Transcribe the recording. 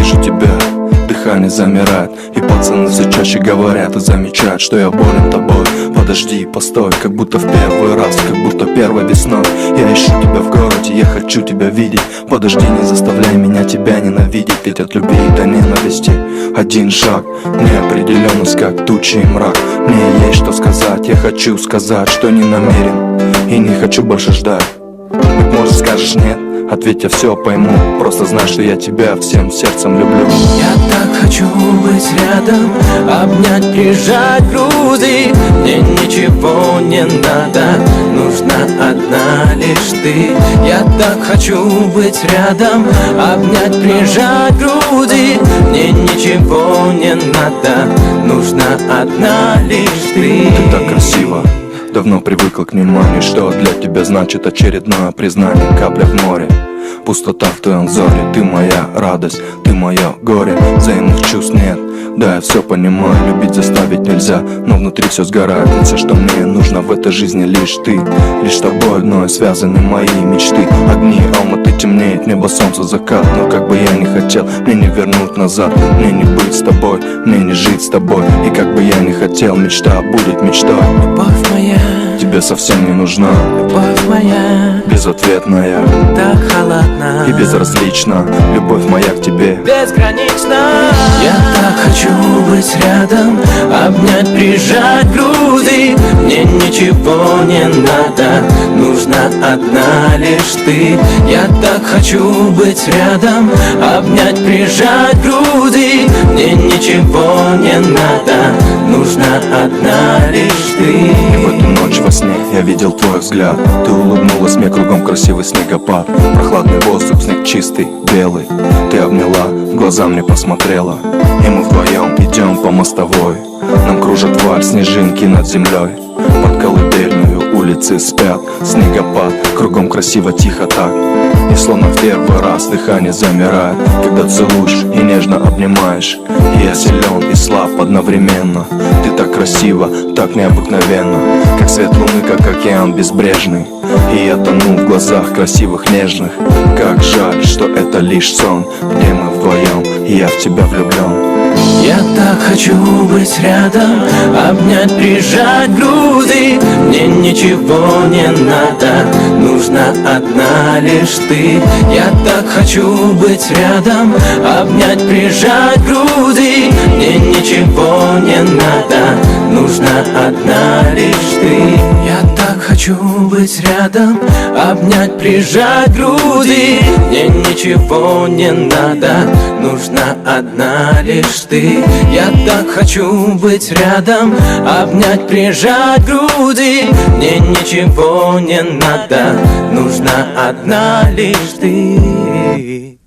вижу тебя, дыхание замирает, и пацаны все чаще говорят и замечают, что я болен тобой. Подожди, постой, как будто в первый раз, как будто первой весной. Я ищу тебя в городе, я хочу тебя видеть. Подожди, не заставляй меня тебя ненавидеть, ведь от любви до ненависти один шаг. Неопределенность, как тучи и мрак. Мне есть что сказать, я хочу сказать, что не намерен и не хочу больше ждать. Быть может, скажешь нет, ответь, я все пойму. Просто знай, что я тебя всем сердцем люблю. Я так хочу быть рядом, обнять, прижать к груди. Мне ничего не надо, нужна одна лишь ты. Я так хочу быть рядом, обнять, прижать к груди. Мне ничего не надо, нужна одна лишь ты. Ты так красиво, давно привыкла к вниманию, что для тебя значит очередное признание. Капля в море, пустота в твоем взоре. Ты моя радость, ты мое горе. Взаимных чувств нет, да, я все понимаю. Любить заставить нельзя, но внутри все сгорает. Ведь все, что мне нужно в этой жизни, лишь ты. Лишь с тобой одной связаны мои мечты. Огни Алматы темнеет, небо, солнце, закат. Но как бы я ни хотел, мне не вернуть назад. Мне не быть с тобой, мне не жить с тобой. И как бы я ни хотел, мечта будет мечтой. Любовь моя, тебе совсем не нужна. любовь моя, безответная, так холодна и безразлична. Любовь моя к тебе безгранична. Я так хочу быть рядом, обнять, прижать к груди. Мне ничего не надо, нужна одна лишь ты. Я так хочу быть рядом, обнять, прижать к груди. Мне ничего не надо, нужна одна лишь ты. И в эту ночь во сне я видел твой взгляд. Ты улыбнулась мне, кругом красивый снегопад. Прохладный воздух, снег чистый, белый. Ты обняла, в глаза мне посмотрела. И мы вдвоем идем по мостовой. Нам кружат вальс, снежинки над землей. Под колыбельную улицы спят. Снегопад, кругом красиво, тихо так. И словно в первый раз дыхание замирает, когда целуешь и нежно обнимаешь. И я силен и слаб одновременно. Ты так красиво, так необыкновенно, как свет луны, как океан безбрежный. И я тону в глазах красивых, нежных. Как жаль, что это лишь сон, где мы вдвоем, и я в тебя влюблен. Я так хочу быть рядом, обнять, прижать к груди. Мне ничего не надо, нужна одна лишь ты. Я так хочу быть рядом, обнять, прижать к груди. Мне ничего не надо, нужна одна лишь ты. Я так хочу быть рядом, обнять, прижать к груди. Мне ничего не надо, нужна одна лишь ты. Я так хочу быть рядом, обнять, прижать к груди. Мне ничего не надо, нужна одна лишь ты.